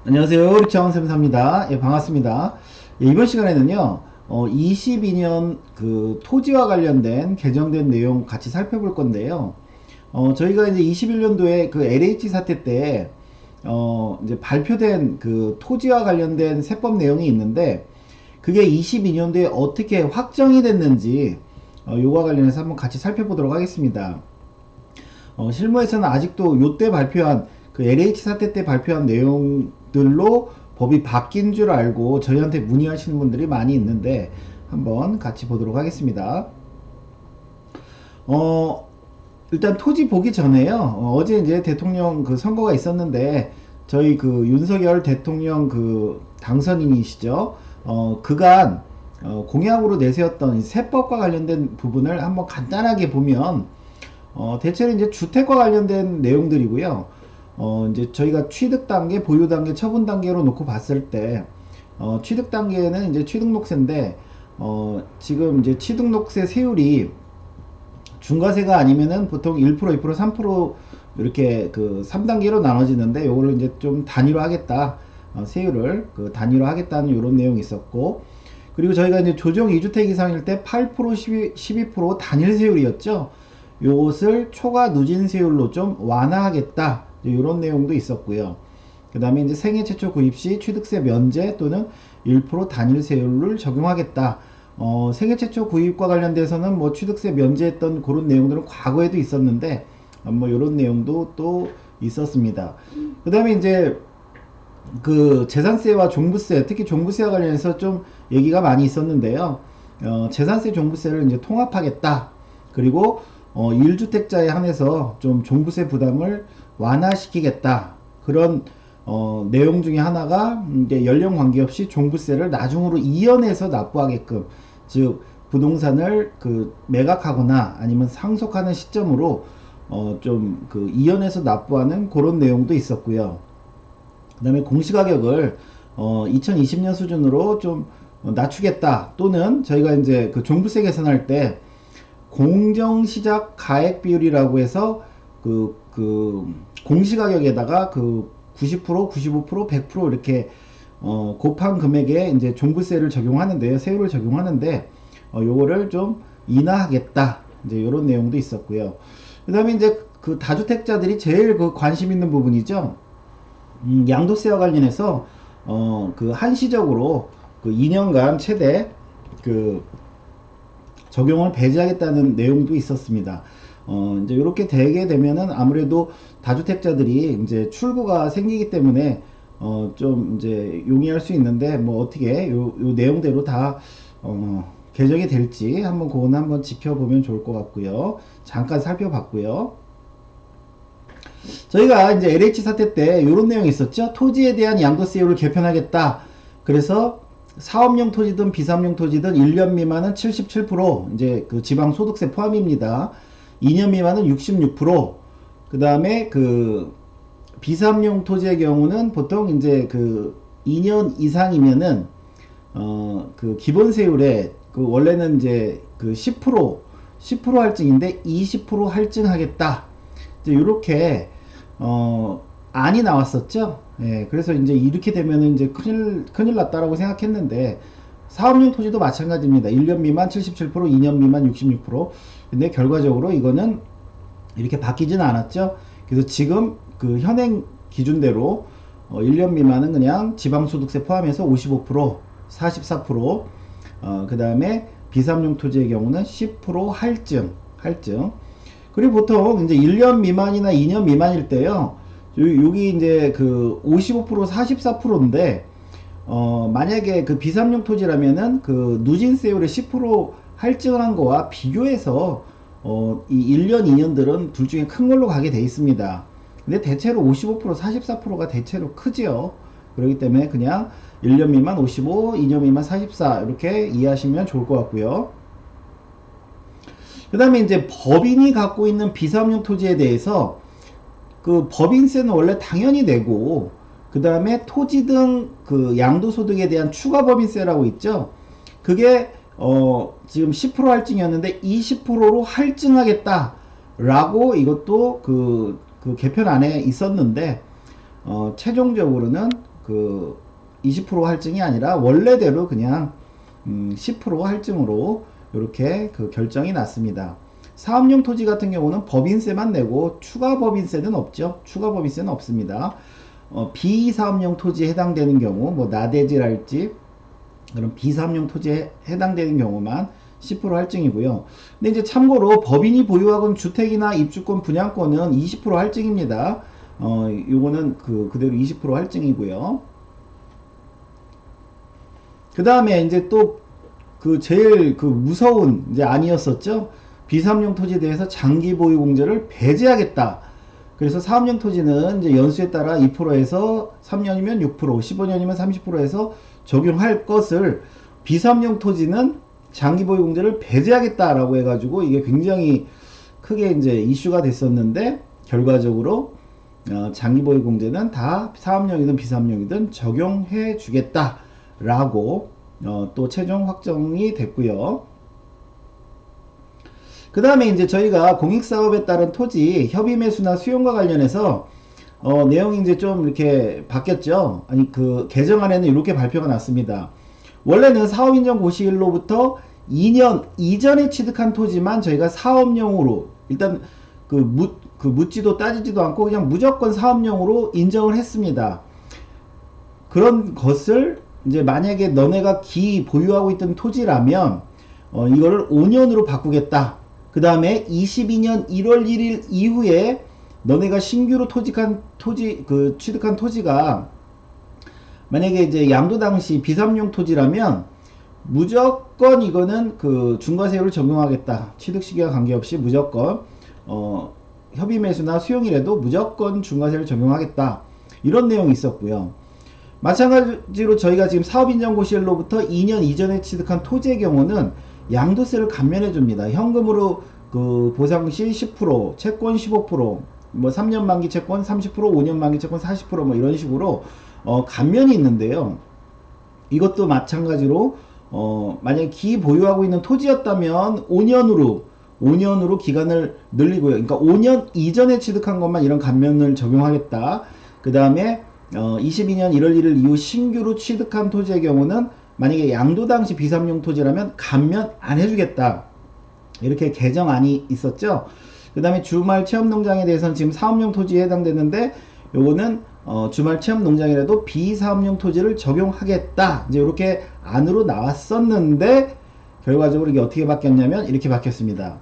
안녕하세요. 우리차원쌤사입니다. 예, 반갑습니다. 예, 이번 시간에는요, 22년 그 토지와 관련된 개정된 내용 같이 살펴볼 건데요. 저희가 이제 21년도에 그 LH 사태 때, 이제 발표된 그 토지와 관련된 세법 내용이 있는데, 그게 22년도에 어떻게 확정이 됐는지, 요거와 관련해서 한번 같이 살펴보도록 하겠습니다. 실무에서는 아직도 요때 발표한 그 LH 사태 때 발표한 내용들로 법이 바뀐 줄 알고 저희한테 문의하시는 분들이 많이 있는데 한번 같이 보도록 하겠습니다. 어, 일단 토지 보기 전에요. 어제 이제 대통령 그 선거가 있었는데 저희 그 윤석열 대통령 그 당선인이시죠. 그간 공약으로 내세웠던 이 세법과 관련된 부분을 한번 간단하게 보면 대체로 이제 주택과 관련된 내용들이고요. 이제 저희가 취득 단계, 보유 단계, 처분 단계로 놓고 봤을 때, 취득 단계는 이제 취득록세인데, 지금 이제 취득록세 세율이 중과세가 아니면은 보통 1%, 2%, 3% 이렇게 그 3단계로 나눠지는데, 요거를 이제 좀 단위로 하겠다. 세율을 그 단위로 하겠다는 이런 내용이 있었고, 그리고 저희가 이제 조정 2주택 이상일 때 8%, 12% 단일 세율이었죠. 요것을 초과 누진 세율로 좀 완화하겠다. 이런 내용도 있었고요. 그 다음에 이제 생애 최초 구입 시 취득세 면제 또는 1% 단일 세율을 적용하겠다. 생애 최초 구입과 관련돼서는 뭐 취득세 면제했던 그런 내용들은 과거에도 있었는데, 뭐 이런 내용도 또 있었습니다. 그 다음에 이제 그 재산세와 종부세, 특히 종부세와 관련해서 좀 얘기가 많이 있었는데요. 재산세 종부세를 이제 통합하겠다. 그리고 1주택자에 한해서 좀 종부세 부담을 완화시키겠다. 그런 내용 중에 하나가 이제 연령 관계없이 종부세를 나중으로 이연해서 납부하게끔, 즉 부동산을 그 매각하거나 아니면 상속하는 시점으로 좀 그 이연해서 납부하는 그런 내용도 있었고요. 그 다음에 공시가격을 2020년 수준으로 좀 낮추겠다. 또는 저희가 이제 그 종부세 계산할 때 공정시작 가액 비율이라고 해서 그 공시가격에다가 그 90%, 95%, 100% 이렇게 곱한 금액에 이제 종부세를 적용하는데요. 세율을 적용하는데 요거를 좀 인하하겠다. 이제 이런 내용도 있었고요. 그 다음에 이제 그 다주택자들이 제일 그 관심 있는 부분이죠. 양도세와 관련해서 그 한시적으로 그 2년간 최대 그 적용을 배제하겠다는 내용도 있었습니다. 이제 이렇게 되게 되면은 아무래도 다주택자들이 이제 출구가 생기기 때문에 좀 이제 용이할 수 있는데, 뭐 어떻게 요 내용대로 다 개정이 될지 한번 그거는 한번 지켜보면 좋을 것 같고요. 잠깐 살펴봤고요. 저희가 이제 LH 사태 때 이런 내용이 있었죠. 토지에 대한 양도세율을 개편하겠다. 그래서 사업용 토지든 비사업용 토지든 1년 미만은 77%, 이제 그 지방 소득세 포함입니다. 2년 미만은 66%. 그 다음에 그 비사업용 토지의 경우는 보통 이제 그 2년 이상이면은 그 기본세율에 그 원래는 이제 그 10% 할증인데 20% 할증하겠다. 이제 이렇게 안이 나왔었죠. 예, 그래서 이제 이렇게 되면은 이제 큰일 났다라고 생각했는데, 사업용 토지도 마찬가지입니다. 1년 미만 77%, 2년 미만 66%. 근데 결과적으로 이거는 이렇게 바뀌지는 않았죠. 그래서 지금 그 현행 기준대로 1년 미만은 그냥 지방소득세 포함해서 55%, 44%, 그 다음에 비사업용 토지의 경우는 10% 할증. 그리고 보통 이제 1년 미만이나 2년 미만일 때요. 여기 이제 그 55%, 44%인데, 만약에 그 비삼용 토지라면은 그 누진세율의 10% 할증한 거와 비교해서, 이 1년, 2년들은 둘 중에 큰 걸로 가게 돼 있습니다. 근데 대체로 55%, 44%가 대체로 크지요. 그렇기 때문에 그냥 1년 미만 55, 2년 미만 44 이렇게 이해하시면 좋을 것 같고요. 그 다음에 이제 법인이 갖고 있는 비사업용 토지에 대해서 그 법인세는 원래 당연히 내고, 그 다음에 토지 등 그 양도소득에 대한 추가 법인세라고 있죠. 그게 지금 10% 할증이었는데 20%로 할증하겠다 라고, 이것도 그 개편안에 있었는데 최종적으로는 그 20% 할증이 아니라 원래대로 그냥 10% 할증으로 이렇게 그 결정이 났습니다. 사업용 토지 같은 경우는 법인세만 내고 추가 법인세는 없죠. 추가 법인세는 없습니다. 비사업용 토지에 해당되는 경우, 뭐 나대지랄지 그런 비사업용 토지에 해당되는 경우만 10% 할증이고요. 근데 이제 참고로 법인이 보유하고 있는 주택이나 입주권 분양권은 20% 할증입니다. 요거는 그대로 20% 할증이고요. 그 다음에 이제 또 제일 무서운 이제 아니었었죠. 비사업용 토지에 대해서 장기 보유 공제를 배제하겠다. 그래서 사업용 토지는 이제 연수에 따라 2%에서 3년이면 6%, 15년이면 30%에서 적용할 것을 비사업용 토지는 장기 보유 공제를 배제하겠다라고 해가지고 이게 굉장히 크게 이제 이슈가 됐었는데 결과적으로 장기 보유 공제는 다 사업용이든 비사업용이든 적용해 주겠다라고 또 최종 확정이 됐고요. 그 다음에 이제 저희가 공익사업에 따른 토지 협의 매수나 수용과 관련해서 내용이 이제 좀 이렇게 바뀌었죠. 아니 개정안에는 이렇게 발표가 났습니다. 원래는 사업인정 고시일로부터 2년 이전에 취득한 토지만 저희가 사업용으로 일단 묻지도 따지지도 않고 그냥 무조건 사업용으로 인정을 했습니다. 그런 것을 이제 만약에 너네가 보유하고 있던 토지라면 이거를 5년으로 바꾸겠다. 그 다음에 22년 1월 1일 이후에 너네가 신규로 취득한 토지가 만약에 이제 양도 당시 비사업용 토지라면 무조건 이거는 중과세율을 적용하겠다. 취득 시기와 관계없이 무조건 협의 매수나 수용이라도 무조건 중과세를 적용하겠다. 이런 내용이 있었고요. 마찬가지로 저희가 지금 사업인정고시일로부터 2년 이전에 취득한 토지의 경우는 양도세를 감면해 줍니다. 현금으로 보상시 10%, 채권 15%, 뭐 3년 만기 채권 30%, 5년 만기 채권 40%, 뭐 이런 식으로 감면이 있는데요. 이것도 마찬가지로 만약에 보유하고 있는 토지였다면 5년으로 기간을 늘리고요. 그러니까 5년 이전에 취득한 것만 이런 감면을 적용하겠다. 그 다음에 22년 1월 1일 이후 신규로 취득한 토지의 경우는 만약에 양도 당시 비사업용 토지라면 감면 안 해주겠다. 이렇게 개정안이 있었죠. 그 다음에 주말 체험농장에 대해서는 지금 사업용 토지에 해당되는데 요거는 주말 체험농장이라도 비사업용 토지를 적용하겠다. 이제 이렇게 안으로 나왔었는데 결과적으로 이게 어떻게 바뀌었냐면 이렇게 바뀌었습니다.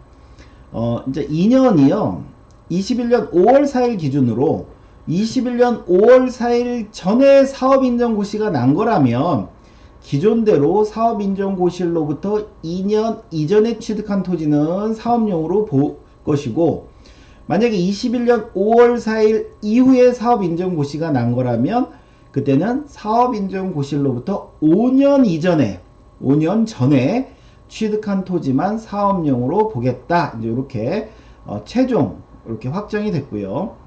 이제 2년이요. 21년 5월 4일 기준으로 21년 5월 4일 전에 사업인정고시가 난 거라면 기존대로 사업인정고시일로부터 2년 이전에 취득한 토지는 사업용으로 볼 것이고 만약에 21년 5월 4일 이후에 사업인정고시가 난 거라면 그때는 사업인정고시일로부터 5년 전에 취득한 토지만 사업용으로 보겠다. 이제 이렇게 최종 이렇게 확정이 됐고요.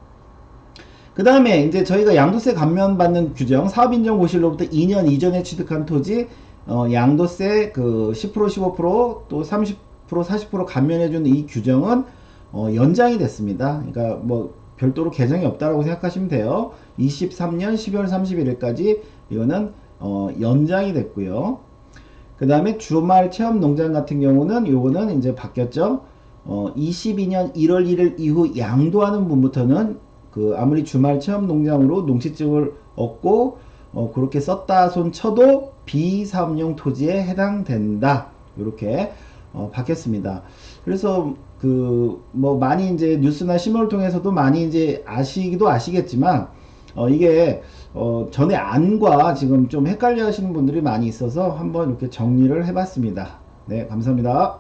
그 다음에 이제 저희가 양도세 감면받는 규정, 사업인정고시일로부터 2년 이전에 취득한 토지 양도세 10%, 15%, 또 30%, 40% 감면해주는 이 규정은 연장이 됐습니다. 그러니까 뭐 별도로 개정이 없다라고 생각하시면 돼요. 23년 12월 31일까지 이거는 연장이 됐고요. 그 다음에 주말 체험 농장 같은 경우는 요거는 이제 바뀌었죠. 22년 1월 1일 이후 양도하는 분부터는 아무리 주말 체험 농장으로 농지증을 얻고 그렇게 썼다 손 쳐도 비사업용 토지에 해당된다. 이렇게 바뀌었습니다. 그래서 뭐 많이 이제 뉴스나 신문을 통해서도 많이 이제 아시겠지만 이게 전에 안과 지금 좀 헷갈려 하시는 분들이 많이 있어서 한번 이렇게 정리를 해봤습니다. 네, 감사합니다.